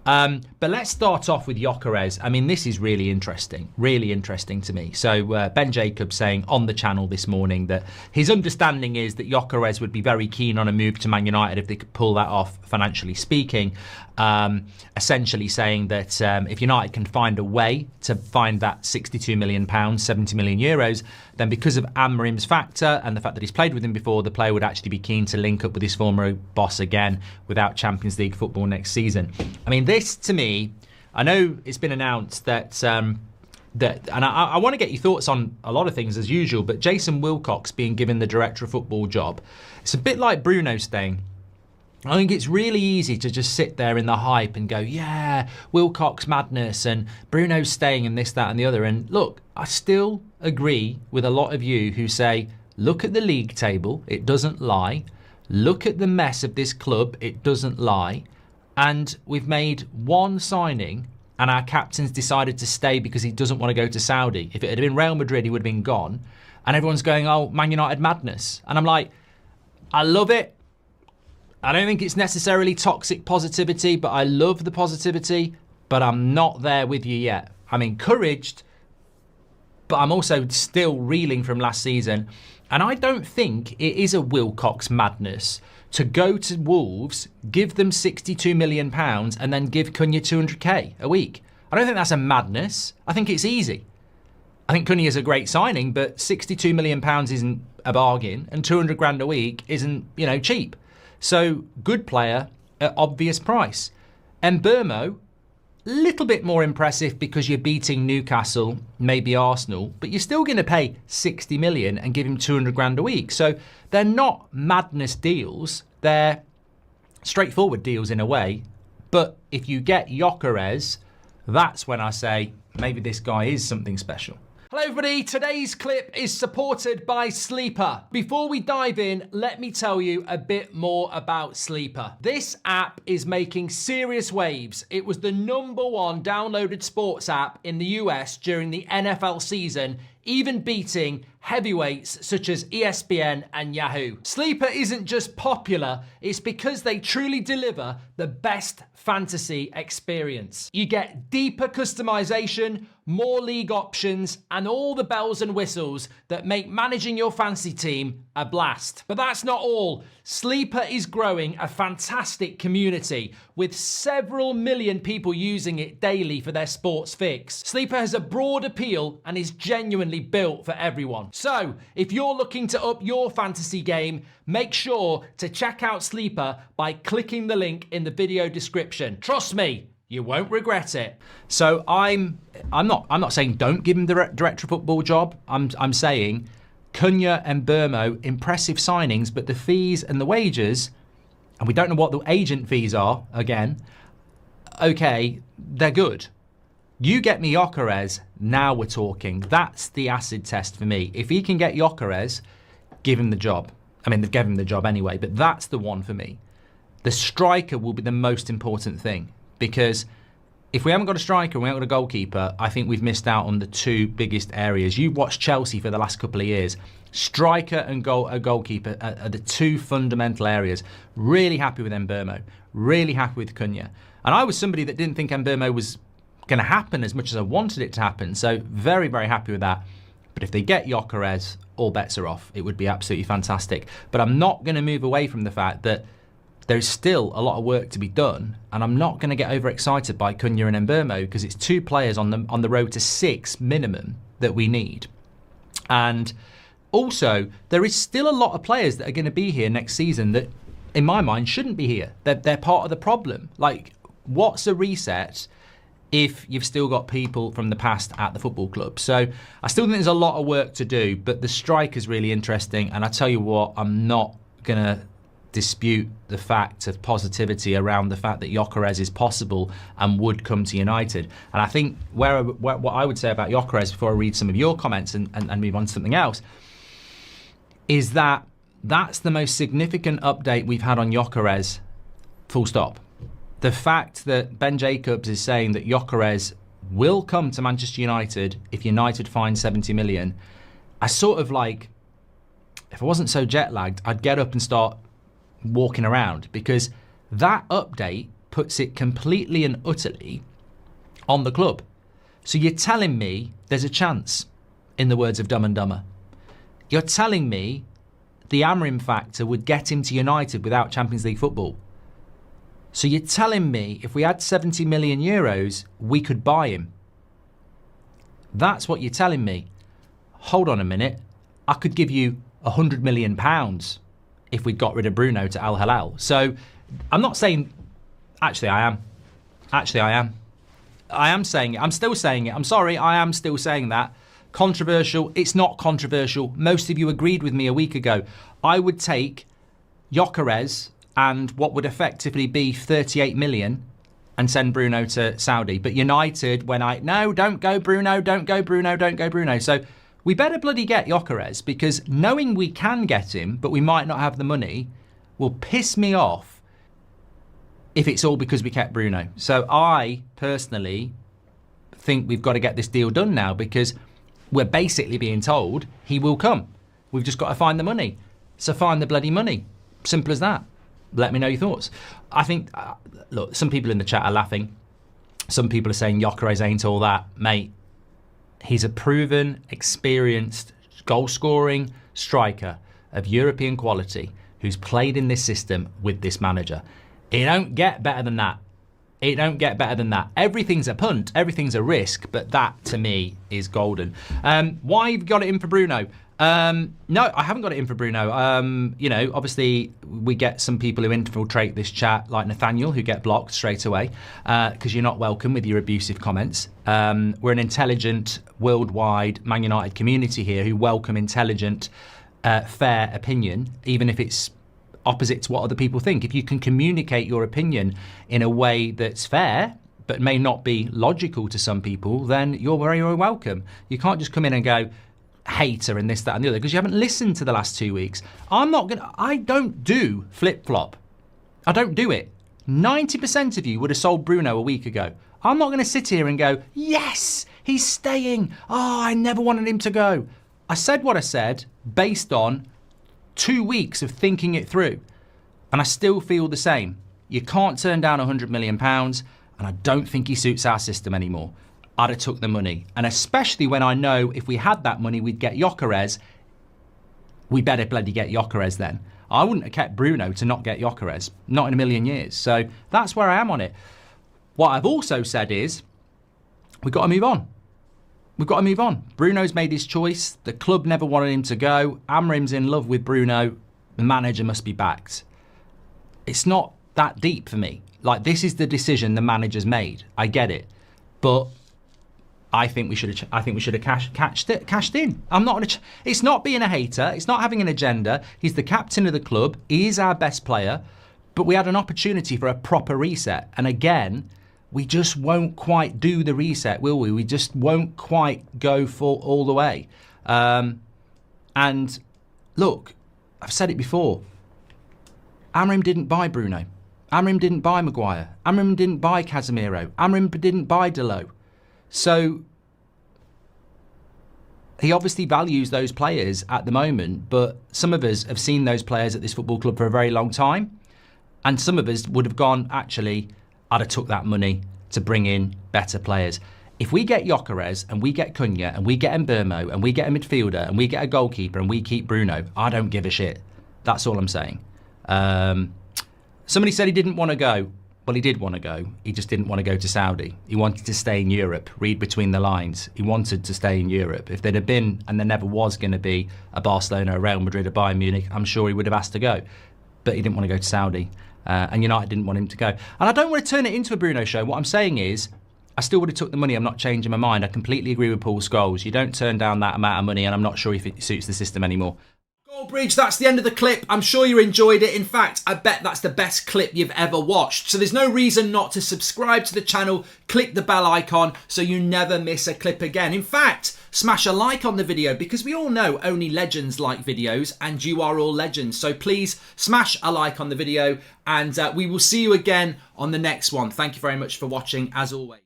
But let's start off with Gyokeres. I mean, this is really interesting to me. So Ben Jacobs saying on the channel this morning that his understanding is that Gyokeres would be very keen on a move to Man United if they could pull that off, financially speaking. Essentially saying that if United can find a way to find that £62 million, 70 million euros, then because of Amrim's factor and the fact that he's played with him before, the player would actually be keen to link up with his former boss again without Champions League football next season. I mean, this to me, I know it's been announced that, and I want to get your thoughts on a lot of things as usual, but Jason Wilcox being given the director of football job, it's a bit like Bruno staying. I think it's really easy to just sit there in the hype and go, yeah, Wilcox madness and Bruno's staying and this, that and the other. And look, I still agree with a lot of you who say, look at the league table, it doesn't lie. Look at the mess of this club, it doesn't lie. And we've made one signing and our captain's decided to stay because he doesn't want to go to Saudi. If it had been Real Madrid, he would have been gone. And everyone's going, oh, Man United madness. And I'm like, I love it. I don't think it's necessarily toxic positivity, but I love the positivity, but I'm not there with you yet. I'm encouraged, but I'm also still reeling from last season. And I don't think it is a Wilcox madness to go to Wolves, give them £62 million and then give Cunha 200k a week. I don't think that's a madness. I think it's easy. I think Cunha is a great signing, but £62 million isn't a bargain and 200 grand a week isn't, cheap. So, good player at obvious price. Mbeumo, little bit more impressive because you're beating Newcastle, maybe Arsenal, but you're still going to pay 60 million and give him 200 grand a week. So, they're not madness deals. They're straightforward deals in a way. But if you get Gyokeres, that's when I say maybe this guy is something special. Hello everybody, today's clip is supported by Sleeper. Before we dive in, let me tell you a bit more about Sleeper. This app is making serious waves. It was the #1 downloaded sports app in the US during the NFL season, even beating heavyweights such as ESPN and Yahoo. Sleeper isn't just popular, it's because they truly deliver the best fantasy experience. You get deeper customization, more league options, and all the bells and whistles that make managing your fantasy team a blast. But that's not all. Sleeper is growing a fantastic community with several million people using it daily for their sports fix. Sleeper has a broad appeal and is genuinely built for everyone. So, if you're looking to up your fantasy game, make sure to check out Sleeper by clicking the link in the video description. Trust me, you won't regret it. So I'm not saying don't give him the director of football job. I'm saying Cunha and Mbeumo, impressive signings, but the fees and the wages, and we don't know what the agent fees are, again, okay, they're good. You get me Gyokeres, now we're talking. That's the acid test for me. If he can get Gyokeres, give him the job. I mean, they've given him the job anyway, but that's the one for me. The striker will be the most important thing, because if we haven't got a striker and we haven't got a goalkeeper, I think we've missed out on the two biggest areas. You've watched Chelsea for the last couple of years. Striker and a goalkeeper are the two fundamental areas. Really happy with Mbeumo. Really happy with Cunha. And I was somebody that didn't think Mbeumo was going to happen as much as I wanted it to happen. So very, very happy with that. But if they get Gyokeres, all bets are off. It would be absolutely fantastic. But I'm not going to move away from the fact that there's still a lot of work to be done, and I'm not going to get overexcited by Cunha and Mbeumo because it's two players on the road to 6 minimum that we need. And also, there is still a lot of players that are going to be here next season that, in my mind, shouldn't be here. They're part of the problem. Like, what's a reset if you've still got people from the past at the football club? So I still think there's a lot of work to do, but the strike is really interesting. And I tell you what, I'm not going to dispute the fact of positivity around the fact that Gyokeres is possible and would come to United. And I think what I would say about Gyokeres before I read some of your comments and move on to something else is that that's the most significant update we've had on Gyokeres, full stop. The fact that Ben Jacobs is saying that Gyokeres will come to Manchester United if United find 70 million, I sort of like, if I wasn't so jet lagged, I'd get up and start walking around, because that update puts it completely and utterly on the club. So you're telling me there's a chance, in the words of Dumb and Dumber. You're telling me the Amrim factor would get him to United without Champions League football. So you're telling me if we had 70 million euros, we could buy him. That's what you're telling me. Hold on a minute. I could give you £100 million if we'd got rid of Bruno to Al Hilal. So I'm not saying... Actually, I am. I am saying it. I'm still saying it. I'm sorry, I am still saying that. Controversial. It's not controversial. Most of you agreed with me a week ago. I would take Gyokeres and what would effectively be 38 million and send Bruno to Saudi. But United, no, don't go Bruno, don't go Bruno, don't go Bruno. So we better bloody get Gyokeres, because knowing we can get him, but we might not have the money, will piss me off if it's all because we kept Bruno. So I personally think we've got to get this deal done now, because we're basically being told he will come. We've just got to find the money. So find the bloody money. Simple as that. Let me know your thoughts. I think, look, some people in the chat are laughing. Some people are saying Gyokeres ain't all that. Mate, he's a proven, experienced, goal-scoring striker of European quality who's played in this system with this manager. It don't get better than that. It don't get better than that. Everything's a punt, everything's a risk, but that, to me, is golden. Why have you got it in for Bruno? No, I haven't got it in for Bruno. You know, obviously, we get some people who infiltrate this chat, like Nathaniel, who get blocked straight away, because you're not welcome with your abusive comments. We're an intelligent, worldwide Man United community here who welcome intelligent, fair opinion, even if it's opposite to what other people think. If you can communicate your opinion in a way that's fair, but may not be logical to some people, then you're very, very welcome. You can't just come in and go, hater and this, that and the other, because you haven't listened to the last 2 weeks. I don't do flip-flop. I don't do it. 90% of you would have sold Bruno a week ago. I'm not going to sit here and go, yes, he's staying. Oh, I never wanted him to go. I said what I said based on 2 weeks of thinking it through, and I still feel the same. You can't turn down £100 million, and I don't think he suits our system anymore. I'd have took the money, and especially when I know if we had that money we'd get Gyokeres. We better bloody get Gyokeres then. I wouldn't have kept Bruno to not get Gyokeres, not in a million years. So that's where I am on it. What I've also said is we've got to move on. We've got to move on. Bruno's made his choice. The club never wanted him to go. Amrim's in love with Bruno. The manager must be backed. It's not that deep for me. Like, this is the decision the manager's made. I get it, but I think we should have cashed in. It's not being a hater. It's not having an agenda. He's the captain of the club. He is our best player, but we had an opportunity for a proper reset. And again, we just won't quite do the reset, will we? We just won't quite go full all the way. And look, I've said it before. Amrim didn't buy Bruno. Amrim didn't buy Maguire. Amrim didn't buy Casemiro. Amrim didn't buy Delo. So he obviously values those players at the moment, but some of us have seen those players at this football club for a very long time. And some of us would have gone, actually, I'd have took that money to bring in better players. If we get Gyokeres and we get Cunha and we get Mbeumo and we get a midfielder and we get a goalkeeper and we keep Bruno, I don't give a shit. That's all I'm saying. Somebody said he didn't want to go. Well, he did want to go. He just didn't want to go to Saudi. He wanted to stay in Europe. Read between the lines. He wanted to stay in Europe. If there'd have been, and there never was going to be, a Barcelona, a Real Madrid, a Bayern Munich, I'm sure he would have asked to go. But he didn't want to go to Saudi. And United didn't want him to go. And I don't want to turn it into a Bruno show. What I'm saying is, I still would have took the money. I'm not changing my mind. I completely agree with Paul Scholes. You don't turn down that amount of money, and I'm not sure if it suits the system anymore. Goldbridge, that's the end of the clip. I'm sure you enjoyed it. In fact, I bet that's the best clip you've ever watched. So there's no reason not to subscribe to the channel, click the bell icon so you never miss a clip again. In fact, smash a like on the video, because we all know only legends like videos, and you are all legends. So please smash a like on the video, and we will see you again on the next one. Thank you very much for watching, as always.